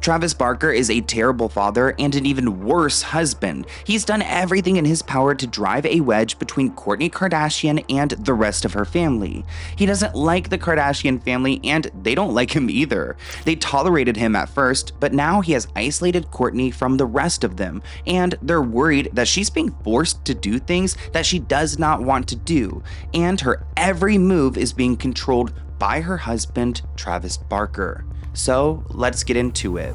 Travis Barker is a terrible father and an even worse husband. He's done everything in his power to drive a wedge between Kourtney Kardashian and the rest of her family. He doesn't like the Kardashian family and they don't like him either. They tolerated him at first, but now he has isolated Kourtney from the rest of them, and they're worried that she's being forced to do things that she does not want to do, and her every move is being controlled by her husband, Travis Barker. So let's get into it.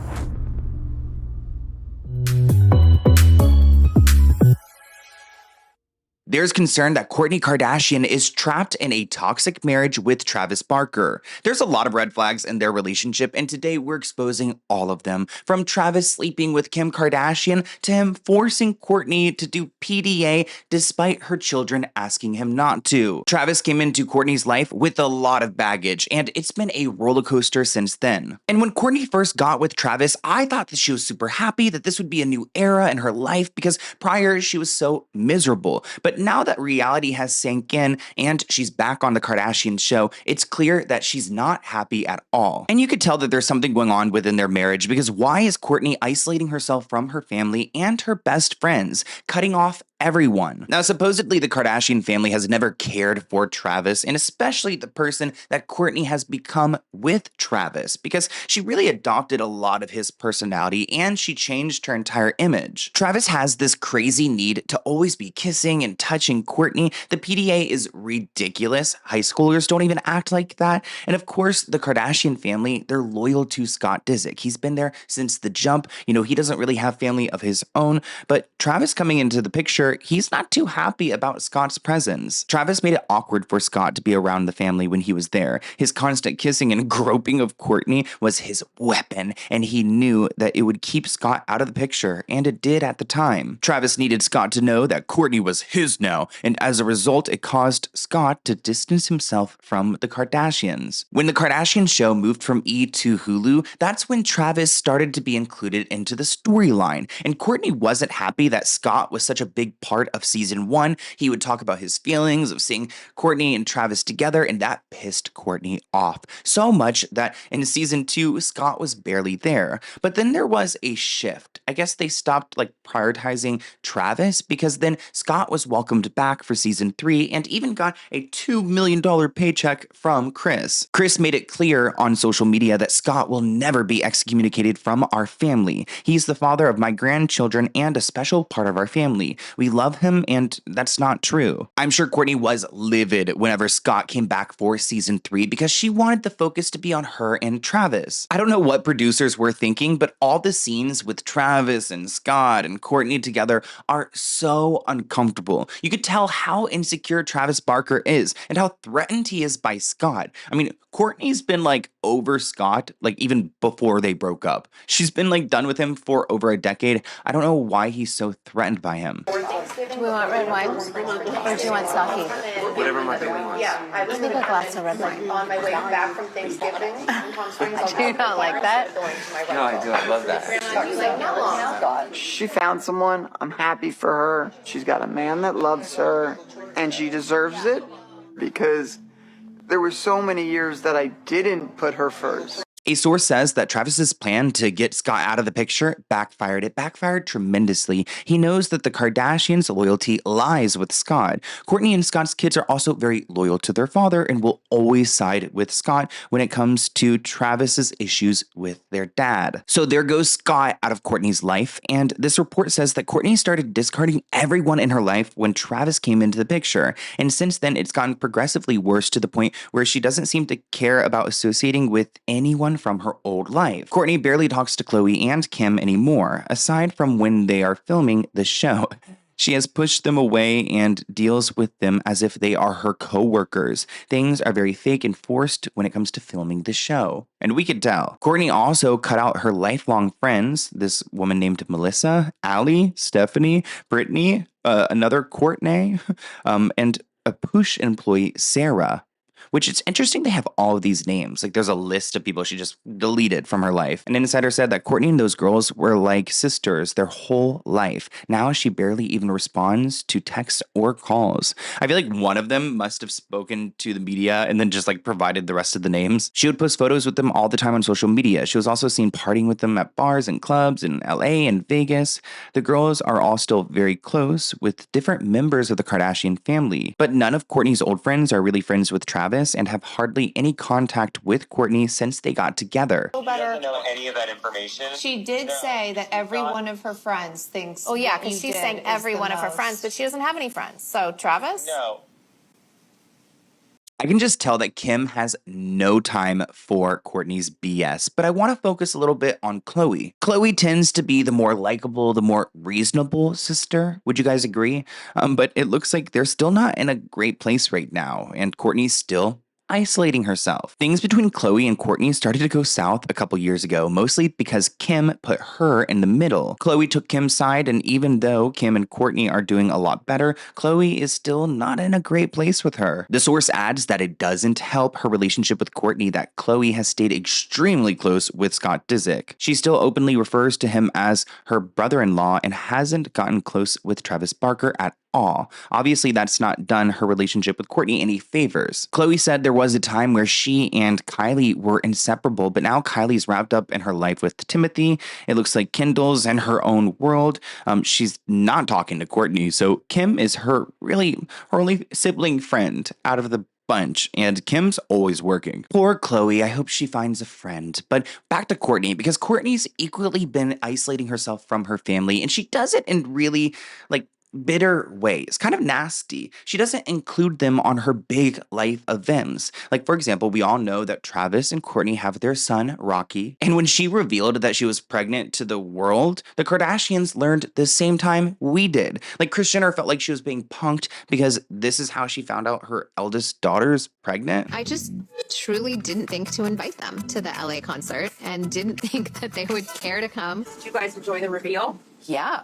There's concern that Kourtney Kardashian is trapped in a toxic marriage with Travis Barker. There's a lot of red flags in their relationship, and today we're exposing all of them. From Travis sleeping with Kim Kardashian to him forcing Kourtney to do PDA despite her children asking him not to. Travis came into Kourtney's life with a lot of baggage, and it's been a roller coaster since then. And when Kourtney first got with Travis, I thought that she was super happy that this would be a new era in her life because prior she was so miserable. But now that reality has sank in and she's back on the Kardashian show, it's clear that she's not happy at all. And you could tell that there's something going on within their marriage, because why is Kourtney isolating herself from her family and her best friends, cutting off everyone? Now, supposedly the Kardashian family has never cared for Travis, and especially the person that Kourtney has become with Travis, because she really adopted a lot of his personality and she changed her entire image. Travis has this crazy need to always be kissing and touching Kourtney. The PDA is ridiculous. High schoolers don't even act like that. And of course, the Kardashian family, they're loyal to Scott Disick. He's been there since the jump. You know, he doesn't really have family of his own, but Travis coming into the picture, he's not too happy about Scott's presence. Travis made it awkward for Scott to be around the family when he was there. His constant kissing and groping of Kourtney was his weapon, and he knew that it would keep Scott out of the picture, and it did at the time. Travis needed Scott to know that Kourtney was his now, and as a result, it caused Scott to distance himself from the Kardashians. When the Kardashian show moved from E! To Hulu, that's when Travis started to be included into the storyline, and Kourtney wasn't happy that Scott was such a big part of season 1. He would talk about his feelings of seeing Kourtney and Travis together, and that pissed Kourtney off so much that in season 2, Scott was barely there. But then there was a shift. I guess they stopped prioritizing Travis, because then Scott was welcomed back for season 3 and even got a $2 million paycheck from Kris. Kris made it clear on social media that Scott will never be excommunicated from our family. He's the father of my grandchildren and a special part of our family. We love him, and that's not true. I'm sure Kourtney was livid whenever Scott came back for season 3 because she wanted the focus to be on her and Travis. I don't know what producers were thinking, but all the scenes with Travis and Scott and Kourtney together are so uncomfortable. You could tell how insecure Travis Barker is and how threatened he is by Scott. I mean, Kourtney's been over Scott, even before they broke up. She's been done with him for over a decade. I don't know why he's so threatened by him. Do we want red wine? Or do you want sake? Whatever my family wants. Yeah, I think a glass of red wine. On my way back from Thanksgiving. Do you not like that? No, I do. I love that. She found someone. I'm happy for her. She's got a man that loves her, and she deserves it, because there were so many years that I didn't put her first. A source says that Travis's plan to get Scott out of the picture backfired. It backfired tremendously. He knows that the Kardashians' loyalty lies with Scott. Kourtney and Scott's kids are also very loyal to their father and will always side with Scott when it comes to Travis's issues with their dad. So there goes Scott out of Kourtney's life, and this report says that Kourtney started discarding everyone in her life when Travis came into the picture, and since then it's gotten progressively worse to the point where she doesn't seem to care about associating with anyone from her old life. Kourtney barely talks to Khloe and Kim anymore, aside from when they are filming the show. She has pushed them away and deals with them as if they are her co-workers. Things are very fake and forced when it comes to filming the show. And we could tell. Kourtney also cut out her lifelong friends, this woman named Melissa, Allie, Stephanie, Brittany, another Kourtney, and a push employee, Sarah. which it's interesting they have all of these names. Like there's a list of people she just deleted from her life. An insider said that Kourtney and those girls were like sisters their whole life. Now she barely even responds to texts or calls. I feel like one of them must have spoken to the media and then just like provided the rest of the names. She would post photos with them all the time on social media. She was also seen partying with them at bars and clubs in LA and Vegas. The girls are all still very close with different members of the Kardashian family, but none of Kourtney's old friends are really friends with Travis and have hardly any contact with Kourtney since they got together. She doesn't know any of that information. She did say that every one of her friends thinks. Oh yeah, what you because she's did saying is every the one of her most. friends, but she doesn't have any friends. So Travis? No. I can just tell that Kim has no time for Kourtney's BS, but I want to focus a little bit on Khloe. Khloe tends to be the more likable, the more reasonable sister. Would you guys agree? But it looks like they're still not in a great place right now, and Kourtney's still isolating herself. Things between Khloe and Kourtney started to go south a couple years ago, mostly because Kim put her in the middle. Khloe took Kim's side, and even though Kim and Kourtney are doing a lot better, Khloe is still not in a great place with her. The source adds that it doesn't help her relationship with Kourtney that Khloe has stayed extremely close with Scott Disick. She still openly refers to him as her brother-in-law and hasn't gotten close with Travis Barker at all. Obviously, that's not done her relationship with Kourtney any favors. Khloe said there was a time where she and Kylie were inseparable, but now Kylie's wrapped up in her life with Timothy. It looks like Kendall's in her own world. She's not talking to Kourtney, so Kim is her only sibling friend out of the bunch, and Kim's always working. Poor Khloe, I hope she finds a friend. But back to Kourtney, because Kourtney's equally been isolating herself from her family, and she does it in really, bitter ways, kind of nasty. She doesn't include them on her big life events. Like, for example, we all know that Travis and Kourtney have their son, Rocky. And when she revealed that she was pregnant to the world, the Kardashians learned the same time we did. Like, Kris Jenner felt like she was being punked because this is how she found out her eldest daughter's pregnant. I just truly didn't think to invite them to the LA concert and didn't think that they would care to come. Did you guys enjoy the reveal? Yeah.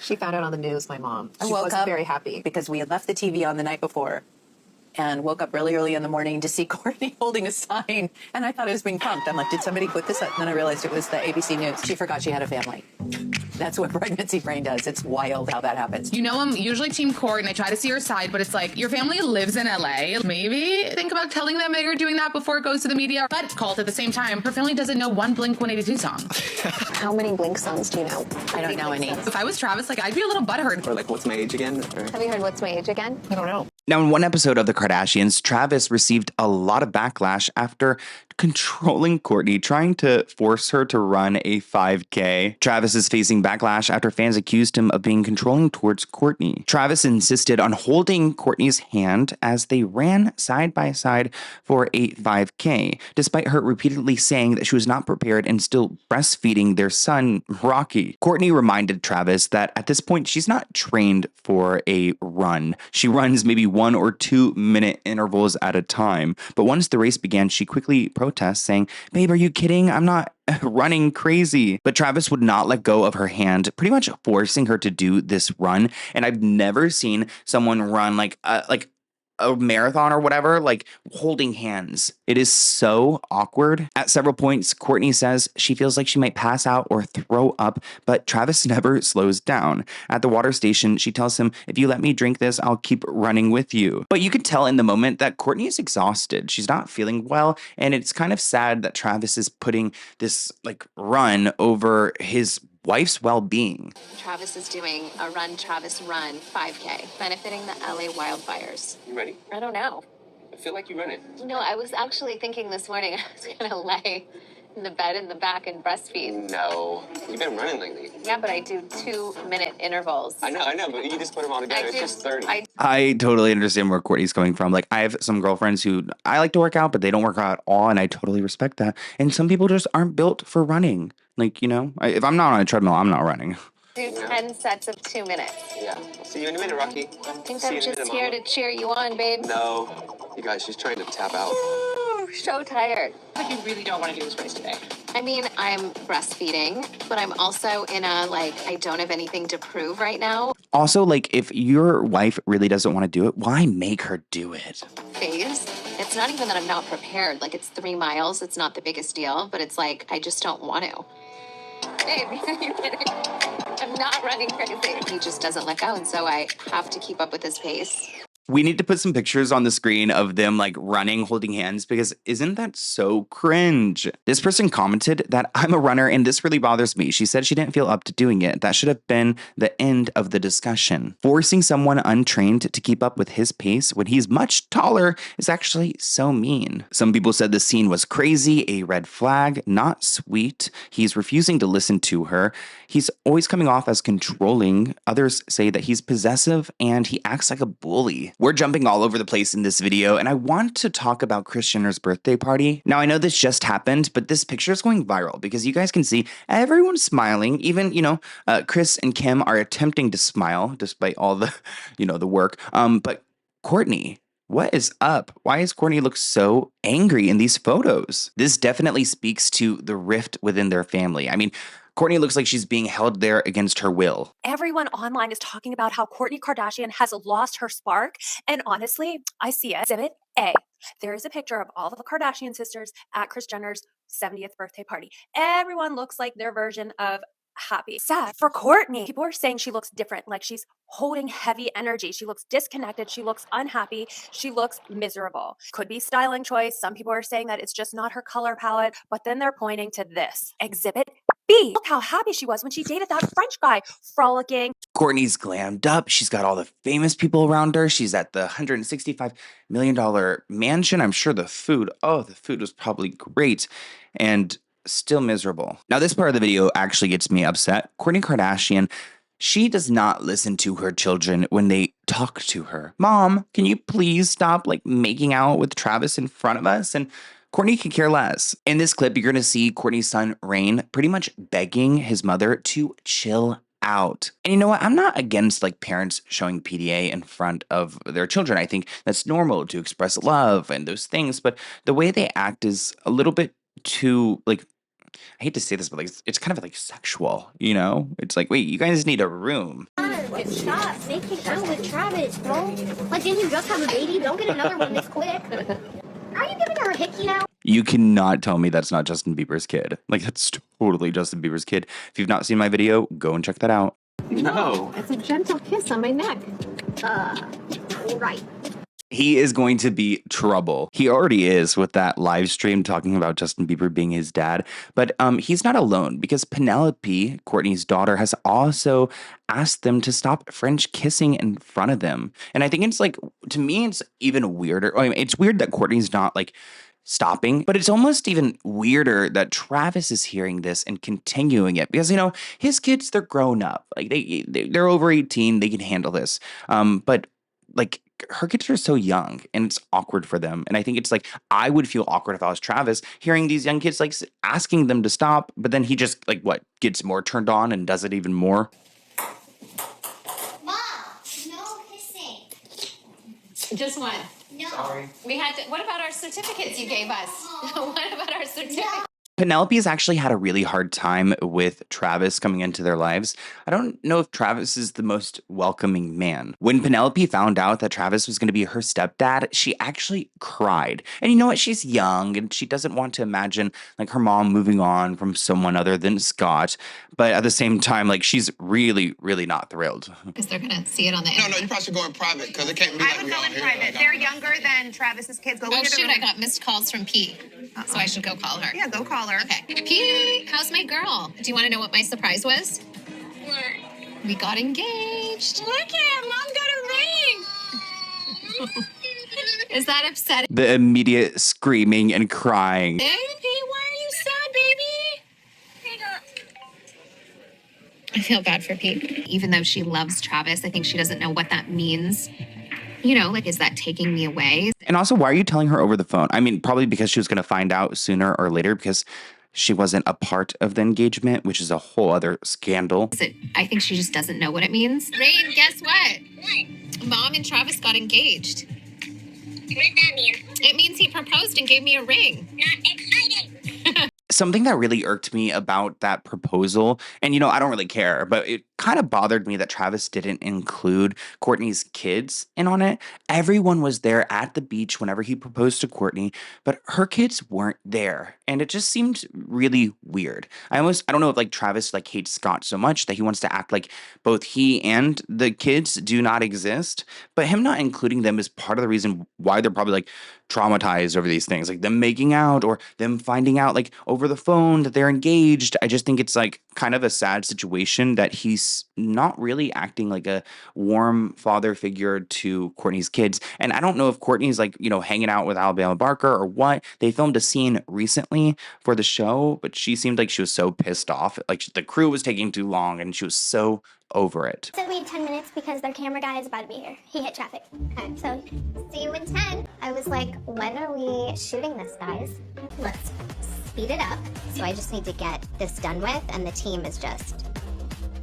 She found out on the news, my mom. I woke up very happy because we had left the TV on the night before and woke up really early in the morning to see Kourtney holding a sign. And I thought it was being punked. I'm like, did somebody put this up? And then I realized it was the ABC News. She forgot she had a family. That's what pregnancy brain does. It's wild how that happens. You know, I'm usually Team Court and I try to see her side, but it's like, your family lives in LA. Maybe think about telling them that you're doing that before it goes to the media. But called at the same time, her family doesn't know one Blink-182 song. How many Blink songs do you know? I don't know any. If I was Travis, I'd be a little butthurt. Or what's my age again? Have you heard What's My Age Again? I don't know. Now, in one episode of The Kardashians, Travis received a lot of backlash after controlling Kourtney, trying to force her to run a 5K. Travis is facing backlash after fans accused him of being controlling towards Kourtney. Travis insisted on holding Kourtney's hand as they ran side by side for a 5K, despite her repeatedly saying that she was not prepared and still breastfeeding their son, Rocky. Kourtney reminded Travis that at this point, she's not trained for a run. She runs maybe 1 or 2 minute intervals at a time. But once the race began, she quickly protested, saying, "Babe, are you kidding? I'm not running crazy." But Travis would not let go of her hand, pretty much forcing her to do this run. And I've never seen someone run like a marathon or whatever, holding hands. It is so awkward. At several points, Kourtney says she feels like she might pass out or throw up, but Travis never slows down. At the water station, she tells him, "If you let me drink this, I'll keep running with you." But you can tell in the moment that Kourtney is exhausted. She's not feeling well, and it's kind of sad that Travis is putting this run over his wife's well-being. Travis is doing a Run Travis Run 5K, benefiting the LA wildfires. You ready? I don't know. I feel like you run it. No, I was actually thinking this morning I was going to lay in the bed in the back and breastfeed. No. You've been running lately. Yeah, but I do 2-minute intervals. I know, but you just put them all together. It's just 30. I totally understand where Kourtney's coming from. I have some girlfriends who I like to work out, but they don't work out at all, and I totally respect that. And some people just aren't built for running. If I'm not on a treadmill, I'm not running. Do 10 sets of 2 minutes. Yeah. See you in a minute, Rocky. I think I'm just here to cheer you on, babe. No. You guys, she's trying to tap out. So tired. You really don't want to do this race today. I mean, I'm breastfeeding, but I'm also in a, I don't have anything to prove right now. Also, like, if your wife really doesn't want to do it, why make her do it? Phase. It's not even that I'm not prepared. Like, it's 3 miles. It's not the biggest deal, but it's like, I just don't want to. Babe, you're kidding. I'm not running crazy. He just doesn't let go, and so I have to keep up with his pace. We need to put some pictures on the screen of them like running, holding hands, because isn't that so cringe? This person commented that I'm a runner and this really bothers me. She said she didn't feel up to doing it. That should have been the end of the discussion. Forcing someone untrained to keep up with his pace when he's much taller is actually so mean. Some people said the scene was crazy, a red flag, not sweet. He's refusing to listen to her. He's always coming off as controlling. Others say that he's possessive and he acts like a bully. We're jumping all over the place in this video, and I want to talk about Kris Jenner's birthday party. Now, I know this just happened, but this picture is going viral because you guys can see everyone's smiling. Even, Kris and Kim are attempting to smile despite all the, the work. But Kourtney, what is up? Why does Kourtney look so angry in these photos? This definitely speaks to the rift within their family. I mean, Kourtney looks like she's being held there against her will. Everyone online is talking about how Kourtney Kardashian has lost her spark. And honestly, I see it. Exhibit A. There is a picture of all the Kardashian sisters at Kris Jenner's 70th birthday party. Everyone looks like their version of happy. Sad for Kourtney. People are saying she looks different, like she's holding heavy energy. She looks disconnected. She looks unhappy. She looks miserable. Could be styling choice. Some people are saying that it's just not her color palette, but then they're pointing to this. Exhibit B. Look how happy she was when she dated that French guy, frolicking. Kourtney's glammed up. She's got all the famous people around her. She's at the $165 million mansion. I'm sure the food was probably great. And still miserable. Now, this part of the video actually gets me upset. Kourtney Kardashian, she does not listen to her children when they talk to her. Mom, can you please stop making out with Travis in front of us? And Kourtney could care less. In this clip, you're going to see Kourtney's son, Rain, pretty much begging his mother to chill out. And you know what? I'm not against parents showing PDA in front of their children. I think that's normal to express love and those things. But the way they act is a little bit too I hate to say this, but it's kind of sexual, It's wait, you guys need a room. Stop making out with Travis, bro. Didn't you just have a baby? Don't get another one this quick. Are you giving her a hickey now? You cannot tell me that's not Justin Bieber's kid. That's totally Justin Bieber's kid. If you've not seen my video, go and check that out. No. It's a gentle kiss on my neck. Right. He is going to be trouble. He already is with that live stream talking about Justin Bieber being his dad. But he's not alone because Penelope, Kourtney's daughter, has also asked them to stop French kissing in front of them. And I think it's to me, it's even weirder. I mean, it's weird that Kourtney's not stopping, but it's almost even weirder that Travis is hearing this and continuing it because, his kids, they're grown up. They're over 18. They can handle this. But her kids are so young and it's awkward for them. And I think it's I would feel awkward if I was Travis hearing these young kids asking them to stop, but then he just gets more turned on and does it even more. Mom, no kissing. Just one. No. Sorry. We had to. What about our certificates you gave us? What about our certificates? Penelope has actually had a really hard time with Travis coming into their lives. I don't know if Travis is the most welcoming man. When Penelope found out that Travis was going to be her stepdad, she actually cried. And you know what? She's young and she doesn't want to imagine her mom moving on from someone other than Scott. But at the same time, she's really, really not thrilled. Because they're going to see it on the internet. No, you probably should go in private because it can't be I would go in private. They're younger than Travis's kids. Go Oh, shoot, I got missed calls from P. So I should go call her. Yeah, go call her. Okay. P, how's my girl? Do you want to know what my surprise was? What? We got engaged. Look at Mom got a ring. Is that upsetting? The immediate screaming and crying. Baby, why are you sad, baby? I feel bad for P. Even though she loves Travis, I think she doesn't know what that means. Is that taking me away? And also, why are you telling her over the phone? I mean, probably because she was going to find out sooner or later because she wasn't a part of the engagement, which is a whole other scandal. I think she just doesn't know what it means. Rain, guess what? What? Mom and Travis got engaged. What does that mean? It means he proposed and gave me a ring. Not excited. Something that really irked me about that proposal, and I don't really care, but it kind of bothered me that Travis didn't include Kourtney's kids in on it. Everyone was there at the beach whenever he proposed to Kourtney, but her kids weren't there. And it just seemed really weird. I don't know if like Travis like hates Scott so much that he wants to act like both he and the kids do not exist, but him not including them is part of the reason why they're probably like traumatized over these things, like them making out or them finding out like over the phone that they're engaged. I just think it's like kind of a sad situation that he's not really acting like a warm father figure to Kourtney's kids. And I don't know if Kourtney's like, hanging out with Alabama Barker or what. They filmed a scene recently for the show, but she seemed like she was so pissed off. Like the crew was taking too long and she was so over it. So we had 10 minutes because their camera guy is about to be here. He hit traffic. Okay, so see you in 10. I was like, when are we shooting this, guys? Let's speed it up. So I just need to get this done with, and the team is just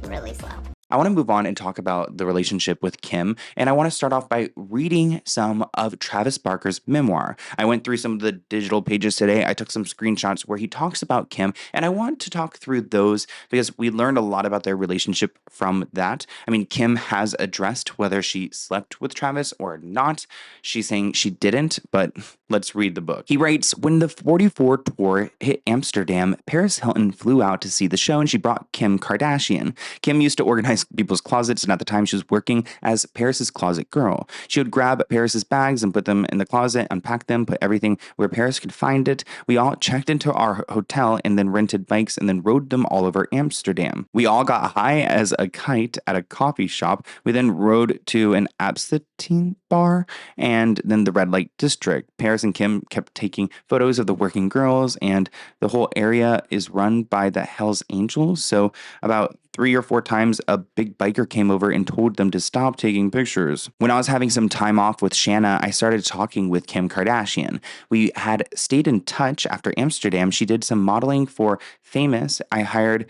really slow. I want to move on and talk about the relationship with Kim, and I want to start off by reading some of Travis Barker's memoir. I went through some of the digital pages today. I took some screenshots where he talks about Kim, and I want to talk through those because we learned a lot about their relationship from that. I mean, Kim has addressed whether she slept with Travis or not. She's saying she didn't, but let's read the book. He writes, when the 44 tour hit Amsterdam, Paris Hilton flew out to see the show, and she brought Kim Kardashian. Kim used to organize people's closets, and at the time she was working as Paris's closet girl. She would grab Paris's bags and put them in the closet, unpack them, put everything where Paris could find it. We all checked into our hotel and then rented bikes and then rode them all over Amsterdam. We all got high as a kite at a coffee shop. We then rode to an absinthe bar and then the red light district. Paris and Kim kept taking photos of the working girls, and the whole area is run by the Hells Angels. So about 3 or 4 times a big biker came over and told them to stop taking pictures. When I was having some time off with Shanna, I started talking with Kim Kardashian. We had stayed in touch after Amsterdam. She did some modeling for Famous. I hired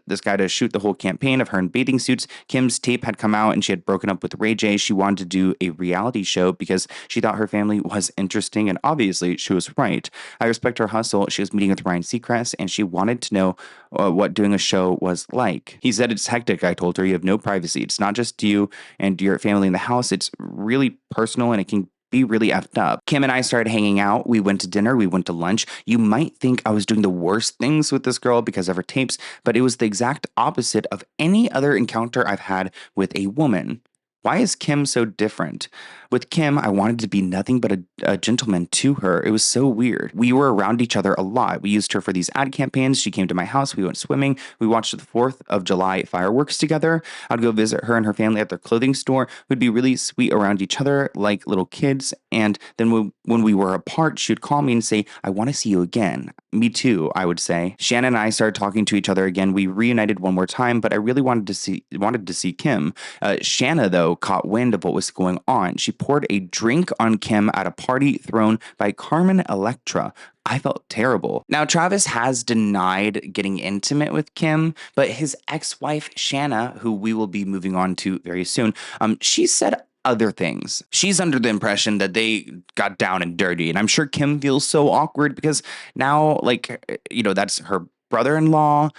this guy to shoot the whole campaign of her in bathing suits. Kim's tape had come out and she had broken up with Ray J. She wanted to do a reality show because she thought her family was interesting, and obviously she was right. I respect her hustle. She was meeting with Ryan Seacrest and she wanted to know what doing a show was like. He said it's hectic. I told her you have no privacy. It's not just you and your family in the house. It's really personal and it can be really effed up. Kim and I started hanging out. We went to dinner. We went to lunch. You might think I was doing the worst things with this girl because of her tapes, but it was the exact opposite of any other encounter I've had with a woman. Why is Kim so different? With Kim, I wanted to be nothing but a gentleman to her. It was so weird. We were around each other a lot. We used her for these ad campaigns. She came to my house. We went swimming. We watched the 4th of July fireworks together. I'd go visit her and her family at their clothing store. We'd be really sweet around each other like little kids. And then when we were apart, she would call me and say, I want to see you again. Me too, I would say. Shanna and I started talking to each other again. We reunited one more time, but I really wanted to see Kim. Shanna, though, caught wind of what was going on. She poured a drink on Kim at a party thrown by Carmen Electra. I felt terrible. Now, Travis has denied getting intimate with Kim, but his ex-wife, Shanna, who we will be moving on to very soon, she said other things. She's under the impression that they got down and dirty, and I'm sure Kim feels so awkward because now, that's her brother-in-law.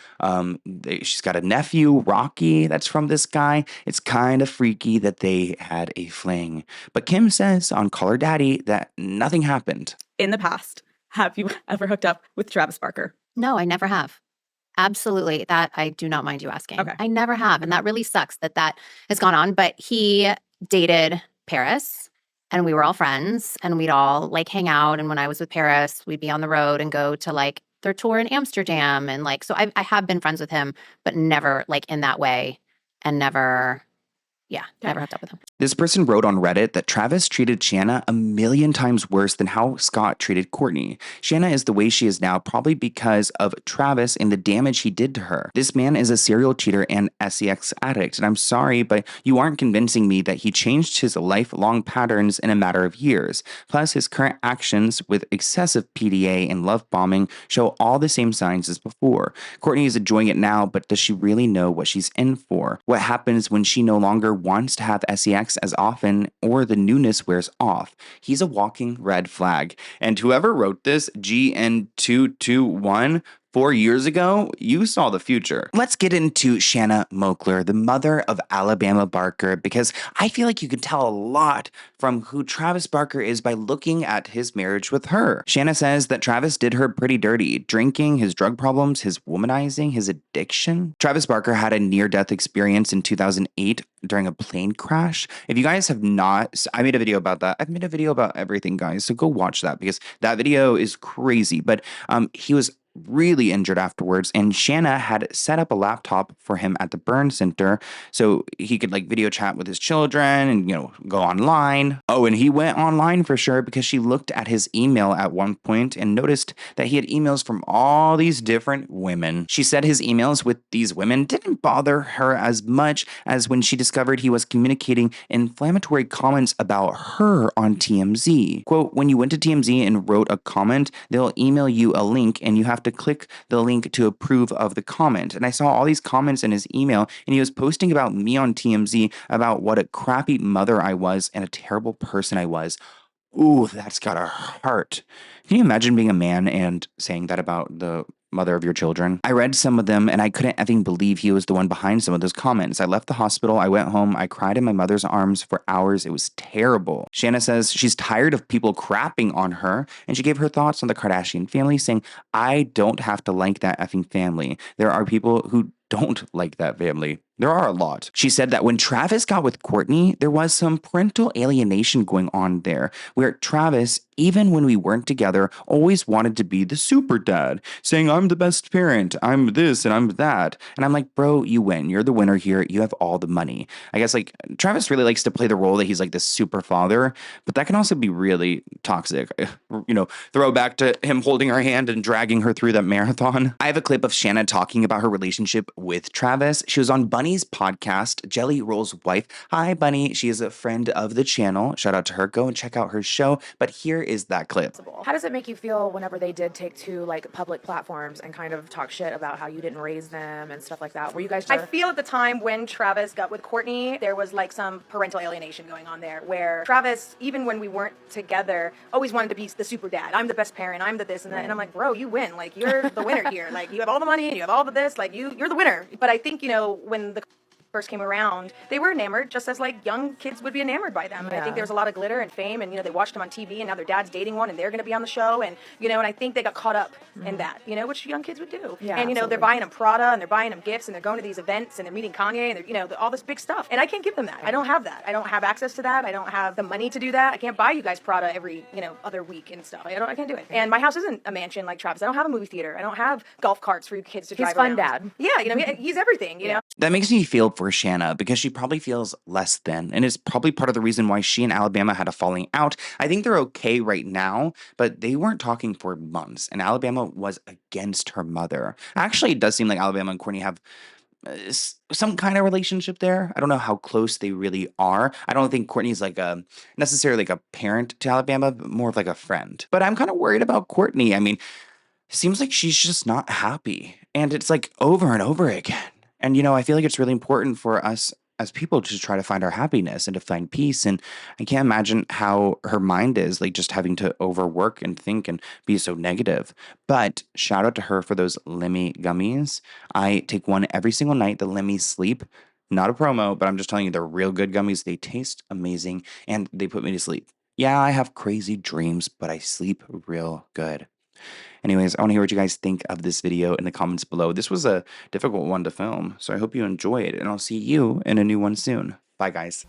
She's got a nephew, Rocky, that's from this guy. It's kind of freaky that they had a fling. But Kim says on Call Her Daddy that nothing happened. In the past, have you ever hooked up with Travis Barker? No, I never have. Absolutely. That I do not mind you asking. Okay. I never have. And that really sucks that has gone on. But he dated Paris and we were all friends and we'd all hang out. And when I was with Paris, we'd be on the road and go to their tour in Amsterdam. And so I have been friends with him, but never in that way and never hooked up with him. This person wrote on Reddit that Travis treated Shanna a million times worse than how Scott treated Kourtney. Shanna is the way she is now probably because of Travis and the damage he did to her. This man is a serial cheater and sex addict, and I'm sorry, but you aren't convincing me that he changed his lifelong patterns in a matter of years. Plus, his current actions with excessive PDA and love bombing show all the same signs as before. Kourtney is enjoying it now, but does she really know what she's in for? What happens when she no longer wants to have sex as often or the newness wears off? He's a walking red flag. And whoever wrote this, GN221, 4 years ago, you saw the future. Let's get into Shanna Moakler, the mother of Alabama Barker, because I feel like you can tell a lot from who Travis Barker is by looking at his marriage with her. Shanna says that Travis did her pretty dirty, drinking, his drug problems, his womanizing, his addiction. Travis Barker had a near-death experience in 2008 during a plane crash. If you guys have not, I made a video about that. I've made a video about everything, guys, so go watch that because that video is crazy. But he was really injured afterwards, and Shanna had set up a laptop for him at the burn center so he could like video chat with his children and, you know, go online. Oh, and he went online for sure because she looked at his email at one point and noticed that he had emails from all these different women. She said his emails with these women didn't bother her as much as when she discovered he was communicating inflammatory comments about her on TMZ. Quote, when you went to TMZ and wrote a comment, they'll email you a link and you have to click the link to approve of the comment. And I saw all these comments in his email, and he was posting about me on TMZ about what a crappy mother I was and a terrible person I was. Ooh, that's gotta hurt. Can you imagine being a man and saying that about the mother of your children? I read some of them and I couldn't effing believe he was the one behind some of those comments. I left the hospital, I went home, I cried in my mother's arms for hours. It was terrible. Shanna says she's tired of people crapping on her, and she gave her thoughts on the Kardashian family, saying, I don't have to like that effing family. There are people who don't like that family. There are a lot. She said that when Travis got with Kourtney, there was some parental alienation going on there, where Travis, even when we weren't together, always wanted to be the super dad, saying, I'm the best parent, I'm this and I'm that. And I'm like, bro, you win. You're the winner here. You have all the money. I guess like Travis really likes to play the role that he's like the super father, but that can also be really toxic. You know, throw back to him holding her hand and dragging her through that marathon. I have a clip of Shanna talking about her relationship with Travis. She was on Bunny's podcast, Jelly Roll's wife. Hi, Bunny. She is a friend of the channel. Shout out to her. Go and check out her show. But here is that clip. How does it make you feel whenever they did take to like public platforms and kind of talk shit about how you didn't raise them and stuff like that? Were you guys? I feel at the time when Travis got with Kourtney, there was like some parental alienation going on there, where Travis, even when we weren't together, always wanted to be the super dad. I'm the best parent. I'm the this and that. And I'm like, bro, you win. Like you're the winner here. Like you have all the money and you have all the this. Like you're the winner. But I think, you know, when the first came around, they were enamored just as like young kids would be enamored by them. And I think there was a lot of glitter and fame, and you know, they watched them on TV, and now their dad's dating one and they're going to be on the show, and you know, and I think they got caught up in that, you know, which young kids would do. Yeah, and you know, they're buying them Prada and they're buying them gifts and they're going to these events and they're meeting Kanye and they're, you know, all this big stuff. And I can't give them that. I don't have that. I don't have access to that. I don't have the money to do that. I can't buy you guys Prada every, you know, other week and stuff. I can't do it. And my house isn't a mansion like Travis. I don't have a movie theater. I don't have golf carts for you kids to drive He's fun around. dad. Yeah, you know, he's everything, you know. That makes me feel for Shanna because she probably feels less than, and it's probably part of the reason why she and Alabama had a falling out. I think they're okay right now, but they weren't talking for months, and Alabama was against her mother. Actually, it does seem like Alabama and Kourtney have some kind of relationship there. I don't know how close they really are. I don't think Kourtney's like necessarily like a parent to Alabama, but more of like a friend. But I'm kind of worried about Kourtney. I mean, it seems like she's just not happy, and it's like over and over again. And, you know, I feel like it's really important for us as people to try to find our happiness and to find peace. And I can't imagine how her mind is, like just having to overwork and think and be so negative. But shout out to her for those Lemmy gummies. I take one every single night, the Lemmy Sleep. Not a promo, but I'm just telling you, they're real good gummies. They taste amazing and they put me to sleep. Yeah, I have crazy dreams, but I sleep real good. Anyways, I want to hear what you guys think of this video in the comments below. This was a difficult one to film, so I hope you enjoy it, and I'll see you in a new one soon. Bye, guys.